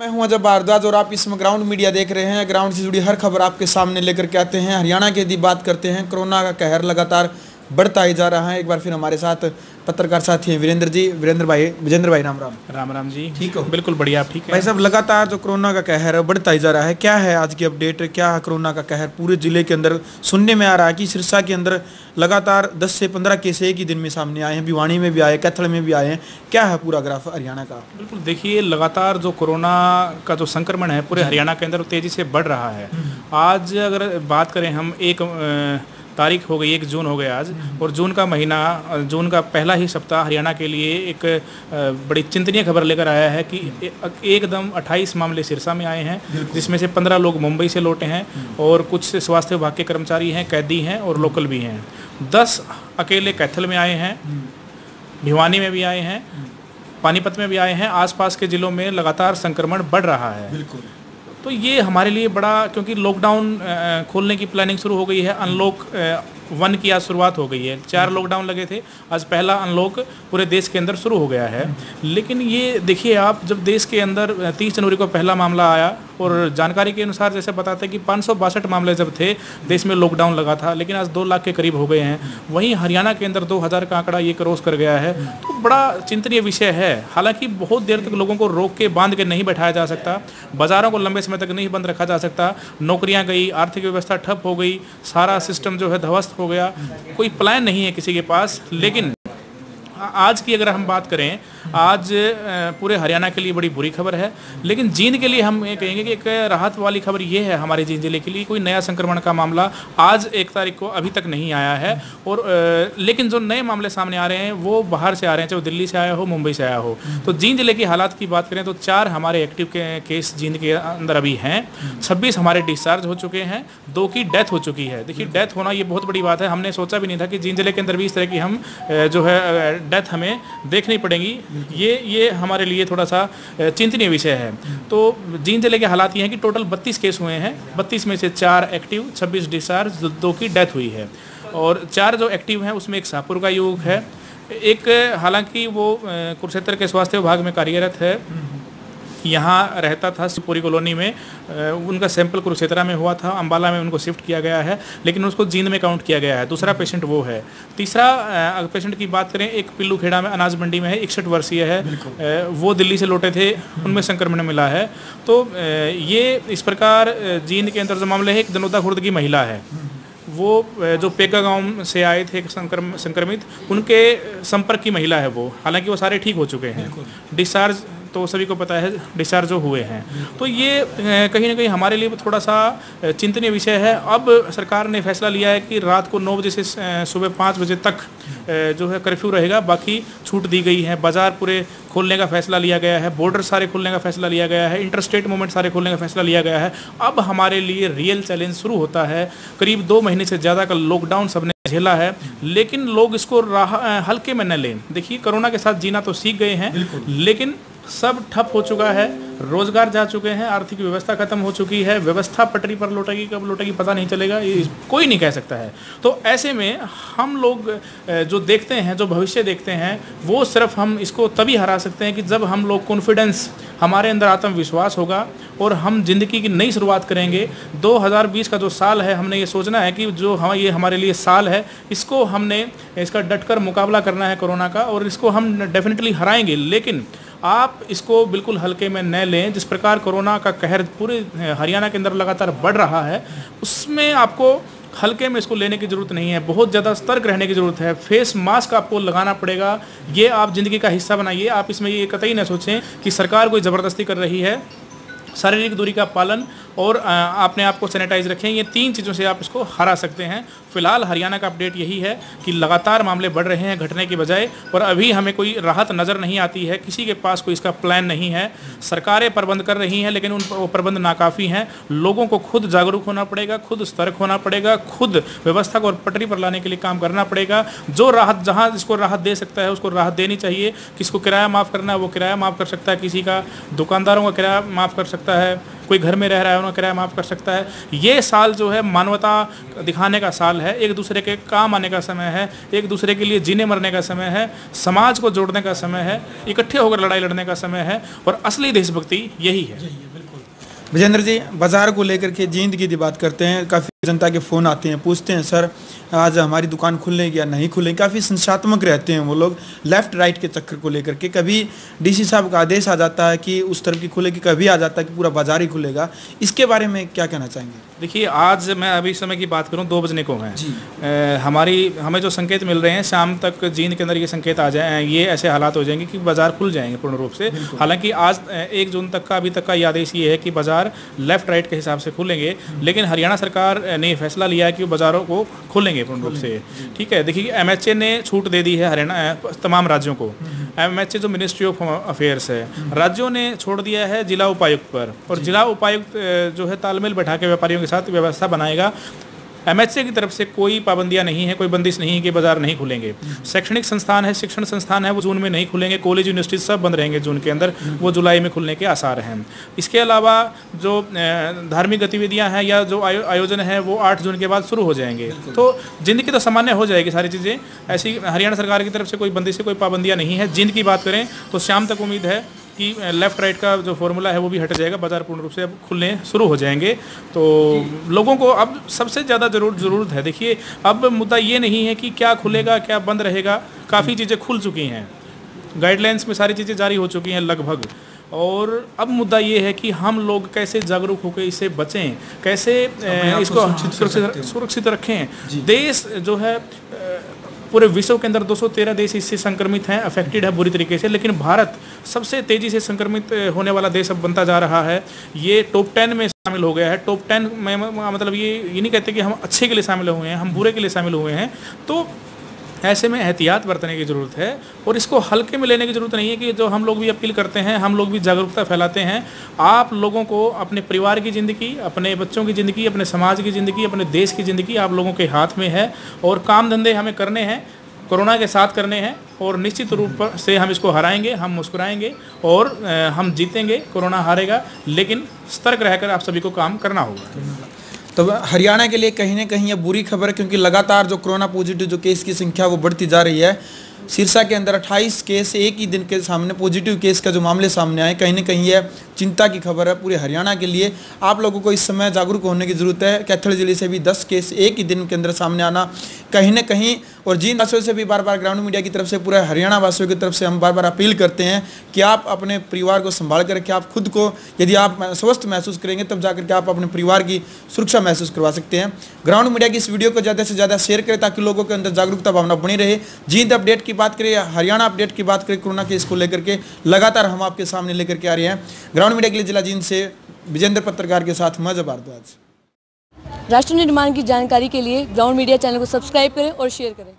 मैं हूं अजय भारद्वाज और आप इसमें ग्राउंड मीडिया देख रहे हैं। ग्राउंड से जुड़ी हर खबर आपके सामने लेकर के आते हैं। हरियाणा की यदि बात करते हैं, कोरोना का कहर लगातार बढ़ता ही जा रहा है। एक बार फिर हमारे साथ पत्रकार साथी हैं वीरेंद्र जी। विजेंद्र भाई राम राम। राम राम जी। ठीक हो? बिल्कुल बढ़िया, आप ठीक है? भाई साहब, लगातार जो कोरोना का कहर बढ़ता ही जा रहा है, क्या है आज की अपडेट? क्या है कोरोना का कहर पूरे जिले के अंदर? सुनने में आ रहा है कि सिरसा के अंदर लगातार 10 से 15 केस एक ही दिन में सामने आए हैं। भिवानी में भी आए, कैथल में भी आए हैं। क्या है पूरा ग्राफ हरियाणा का? बिल्कुल, देखिए लगातार जो कोरोना का जो संक्रमण है पूरे हरियाणा के अंदर तेजी से बढ़ रहा है। आज अगर बात करें हम, एक तारीख हो गई, 1 जून हो गया आज, और जून का महीना, जून का पहला ही सप्ताह हरियाणा के लिए एक बड़ी चिंतनीय खबर लेकर आया है कि एकदम 28 मामले सिरसा में आए हैं, जिसमें से 15 लोग मुंबई से लौटे हैं और कुछ स्वास्थ्य विभाग के कर्मचारी हैं, कैदी हैं और लोकल भी हैं। 10 अकेले कैथल में आए हैं, भिवानी में भी आए हैं, पानीपत में भी आए हैं। आसपास के जिलों में लगातार संक्रमण बढ़ रहा है। बिल्कुल। तो ये हमारे लिए बड़ा, क्योंकि लॉकडाउन खोलने की प्लानिंग शुरू हो गई है। अनलॉक 1 की आज शुरुआत हो गई है। 4 लॉकडाउन लगे थे, आज पहला अनलॉक पूरे देश के अंदर शुरू हो गया है। लेकिन ये देखिए आप, जब देश के अंदर 30 जनवरी को पहला मामला आया और जानकारी के अनुसार जैसे बताते हैं कि 562 मामले जब थे देश में लॉकडाउन लगा था, लेकिन आज 2 लाख के करीब हो गए हैं। वहीं हरियाणा के अंदर 2000 का आंकड़ा ये क्रॉस कर गया है। तो बड़ा चिंतनीय विषय है। हालांकि बहुत देर तक लोगों को रोक के बांध के नहीं बैठाया जा सकता, बाजारों को लंबे समय तक नहीं बंद रखा जा सकता, नौकरियां गई, आर्थिक व्यवस्था ठप हो गई, सारा सिस्टम जो है ध्वस्त हो गया, कोई प्लान नहीं है किसी के पास। लेकिन आज की अगर हम बात करें, आज पूरे हरियाणा के लिए बड़ी बुरी खबर है। लेकिन जींद के लिए हम ये कहेंगे कि एक राहत वाली खबर ये है हमारे जींद जिले के लिए, कोई नया संक्रमण का मामला आज 1 तारीख को अभी तक नहीं आया है। और लेकिन जो नए मामले सामने आ रहे हैं वो बाहर से आ रहे हैं, चाहे वो दिल्ली से आया हो, मुंबई से आया हो। तो जींद जिले की हालात की बात करें तो 4 हमारे एक्टिव केस जींद के अंदर अभी हैं, 26 हमारे डिस्चार्ज हो चुके हैं, 2 की डेथ हो चुकी है। देखिए, डेथ होना ये बहुत बड़ी बात है। हमने सोचा भी नहीं था कि जींद जिले के अंदर भी इस तरह की हम जो है डेथ हमें देखनी पड़ेगी। ये हमारे लिए थोड़ा सा चिंतनीय विषय है। तो जींद जिले के हालात ये हैं कि टोटल 32 केस हुए हैं, 32 में से 4 एक्टिव, 26 डिस्चार्ज, 2 की डेथ हुई है। और 4 जो एक्टिव हैं उसमें एक शाहपुर का युवक है, एक हालांकि वो कुरुक्षेत्र के स्वास्थ्य विभाग में कार्यरत है, यहाँ रहता था शिवपुरी कॉलोनी में। उनका सैंपल कुरुक्षेत्र में हुआ था, अंबाला में उनको शिफ्ट किया गया है, लेकिन उसको जींद में काउंट किया गया है। दूसरा पेशेंट वो है। तीसरा पेशेंट की बात करें, एक पिल्लू खेड़ा में अनाज मंडी में है, 61 वर्षीय है, वो दिल्ली से लौटे थे, उनमें संक्रमण मिला है। तो ये इस प्रकार जींद के अंदर जो मामले है, एक दनोदा खुर्द की महिला है, वो जो पेका गांव से आए थे संक्रमित, उनके संपर्क की महिला है वो। हालांकि वो सारे ठीक हो चुके हैं। डिस्चार्ज तो सभी को पता है, डिस्चार्ज जो हुए हैं। तो ये कहीं ना कहीं हमारे लिए थोड़ा सा चिंतनीय विषय है। अब सरकार ने फैसला लिया है कि रात को 9 बजे से सुबह 5 बजे तक जो है कर्फ्यू रहेगा, बाकी छूट दी गई है। बाजार पूरे खोलने का फैसला लिया गया है, बॉर्डर सारे खोलने का फैसला लिया गया है, इंटरस्टेट मूवमेंट सारे खोलने का फैसला लिया गया है। अब हमारे लिए रियल चैलेंज शुरू होता है। करीब 2 महीने से ज़्यादा का लॉकडाउन सबने झेला है, लेकिन लोग इसको हल्के में न लें। देखिए, कोरोना के साथ जीना तो सीख गए हैं, लेकिन सब ठप हो चुका है, रोजगार जा चुके हैं, आर्थिक व्यवस्था खत्म हो चुकी है। व्यवस्था पटरी पर लौटेगी, कब लौटेगी पता नहीं चलेगा, ये कोई नहीं कह सकता है। तो ऐसे में हम लोग जो देखते हैं, जो भविष्य देखते हैं, वो सिर्फ हम इसको तभी हरा सकते हैं कि जब हम लोग कॉन्फिडेंस, हमारे अंदर आत्मविश्वास होगा और हम जिंदगी की नई शुरुआत करेंगे। 2020 का जो साल है, हमने ये सोचना है कि जो ये हमारे लिए साल है, इसको हमने इसका डटकर मुकाबला करना है कोरोना का, और इसको हम डेफिनेटली हराएंगे। लेकिन आप इसको बिल्कुल हल्के में न लें। जिस प्रकार कोरोना का कहर पूरे हरियाणा के अंदर लगातार बढ़ रहा है, उसमें आपको हल्के में इसको लेने की ज़रूरत नहीं है, बहुत ज़्यादा सतर्क रहने की ज़रूरत है। फेस मास्क आपको लगाना पड़ेगा, ये आप ज़िंदगी का हिस्सा बनाइए। आप इसमें ये कतई न सोचें कि सरकार कोई ज़बरदस्ती कर रही है। शारीरिक दूरी का पालन और अपने आप को सैनिटाइज रखें, ये 3 चीज़ों से आप इसको हरा सकते हैं। फिलहाल हरियाणा का अपडेट यही है कि लगातार मामले बढ़ रहे हैं घटने की बजाय, और अभी हमें कोई राहत नज़र नहीं आती है। किसी के पास कोई इसका प्लान नहीं है। सरकारें प्रबंध कर रही हैं, लेकिन उन वो प्रबंध नाकाफ़ी हैं। लोगों को खुद जागरूक होना पड़ेगा, खुद सतर्क होना पड़ेगा, खुद व्यवस्था को पटरी पर लाने के लिए काम करना पड़ेगा। जो राहत, जहाँ जिसको राहत दे सकता है उसको राहत देनी चाहिए। किसको किराया माफ़ करना है वो किराया माफ़ कर सकता है, किसी का दुकानदारों का किराया माफ़ कर सकता सकता है, कोई घर में रह रहा है उन्हें किराया माफ़ कर सकता है। ये साल जो है मानवता दिखाने का साल है, एक दूसरे के काम आने का समय है, एक दूसरे के लिए जीने मरने का समय है, समाज को जोड़ने का समय है, इकट्ठे होकर लड़ाई लड़ने का समय है, और असली देशभक्ति यही है। विजेंद्र जी, बाज़ार को लेकर के जींद की बात करते हैं, काफ़ी जनता के फ़ोन आते हैं, पूछते हैं सर आज हमारी दुकान खुलेगी या नहीं खुलेगी। काफ़ी संख्यात्मक रहते हैं वो लोग, लेफ़्ट राइट के चक्कर को लेकर के। कभी डीसी साहब का आदेश आ जाता है कि उस तरफ की खुलेगी, कभी आ जाता है कि पूरा बाजार ही खुलेगा। इसके बारे में क्या कहना चाहेंगे? देखिए, आज मैं अभी समय की बात करूं, 2 बजने को हैं। हमें जो संकेत मिल रहे हैं, शाम तक जींद के अंदर ये संकेत आ जाए, ये ऐसे हालात हो जाएंगे कि बाज़ार खुल जाएंगे पूर्ण रूप से। हालांकि आज 1 जून तक का अभी तक का ये आदेश ये है कि बाज़ार लेफ़्ट राइट के हिसाब से खुलेंगे, लेकिन हरियाणा सरकार ने फैसला लिया है कि वो बाज़ारों को खोलेंगे पूर्ण रूप से। ठीक है, देखिए MHA ने छूट दे दी है हरियाणा तमाम राज्यों को। MHA जो मिनिस्ट्री ऑफ अफेयर्स है, राज्यों ने छोड़ दिया है जिला उपायुक्त पर, और जिला उपायुक्त जो है तालमेल बैठा के व्यापारियों के साथ व्यवस्था बनाएगा। MHA की तरफ से कोई पाबंदियां नहीं है, कोई बंदिश नहीं है कि बाजार नहीं खुलेंगे। शैक्षणिक संस्थान है, शिक्षण संस्थान है, वो जून में नहीं खुलेंगे। कॉलेज यूनिवर्सिटी सब बंद रहेंगे जून के अंदर, वो जुलाई में खुलने के आसार हैं। इसके अलावा जो धार्मिक गतिविधियां हैं या जो आयोजन है वो 8 जून के बाद शुरू हो जाएंगे। तो जिंदगी तो सामान्य हो जाएगी सारी चीज़ें। ऐसी हरियाणा सरकार की तरफ से कोई बंदिश से कोई पाबंदियाँ नहीं है। जिंद की बात करें तो शाम तक उम्मीद है कि लेफ़्ट राइट का जो फॉर्मूला है वो भी हट जाएगा, बाज़ार पूर्ण रूप से अब खुलने शुरू हो जाएंगे। तो लोगों को अब सबसे ज़्यादा ज़रूरत है, देखिए अब मुद्दा ये नहीं है कि क्या खुलेगा क्या बंद रहेगा, काफ़ी चीज़ें खुल चुकी हैं, गाइडलाइंस में सारी चीज़ें जारी हो चुकी हैं लगभग। और अब मुद्दा ये है कि हम लोग कैसे जागरूक होकर इससे बचें, कैसे इसको सुरक्षित रखें। देश जो है पूरे विश्व के अंदर 213 देश इससे संक्रमित हैं, अफेक्टेड है बुरी तरीके से, लेकिन भारत सबसे तेज़ी से संक्रमित होने वाला देश अब बनता जा रहा है। ये टॉप 10 में शामिल हो गया है। टॉप 10 में मतलब ये नहीं कहते कि हम अच्छे के लिए शामिल हुए हैं, हम बुरे के लिए शामिल हुए हैं। तो ऐसे में एहतियात बरतने की ज़रूरत है, और इसको हल्के में लेने की ज़रूरत नहीं है कि जो हम लोग भी अपील करते हैं, हम लोग भी जागरूकता फैलाते हैं। आप लोगों को अपने परिवार की ज़िंदगी, अपने बच्चों की ज़िंदगी, अपने समाज की ज़िंदगी, अपने देश की ज़िंदगी आप लोगों के हाथ में है, और काम धंधे हमें करने हैं, कोरोना के साथ करने हैं, और निश्चित रूप से हम इसको हराएंगे, हम मुस्कुराएंगे और हम जीतेंगे। कोरोना हारेगा, लेकिन सतर्क रहकर आप सभी को काम करना होगा। तो हरियाणा के लिए कहीं ना कहीं ये बुरी खबर है, क्योंकि लगातार जो कोरोना पॉजिटिव जो केस की संख्या वो बढ़ती जा रही है। सिरसा के अंदर 28 केस एक ही दिन के सामने पॉजिटिव केस का जो मामले सामने आए, कहीं ना कहीं यह चिंता की खबर है पूरे हरियाणा के लिए। आप लोगों को इस समय जागरूक होने की ज़रूरत है। कैथल जिले से भी 10 केस एक ही दिन के अंदर सामने आना कहीं ना कहीं, और जींद वासियों से भी बार बार ग्राउंड मीडिया की तरफ से, पूरे हरियाणा वासियों की तरफ से हम बार बार अपील करते हैं कि आप अपने परिवार को संभाल कर रखें। आप खुद को यदि आप स्वस्थ महसूस करेंगे तब जाकर के आप अपने परिवार की सुरक्षा महसूस करवा सकते हैं। ग्राउंड मीडिया की इस वीडियो को ज़्यादा से ज़्यादा शेयर करें ताकि लोगों के अंदर जागरूकता भावना बनी रहे। जींद अपडेट की बात करें या हरियाणा अपडेट की बात करें, कोरोना केस को लेकर के लगातार हम आपके सामने लेकर के आ रहे हैं। ग्राउंड मीडिया के लिए जिला जींद से विजेंद्र पत्रकार के साथ मैं भारद्वाज। राष्ट्र निर्माण की जानकारी के लिए ग्राउंड मीडिया चैनल को सब्सक्राइब करें और शेयर करें।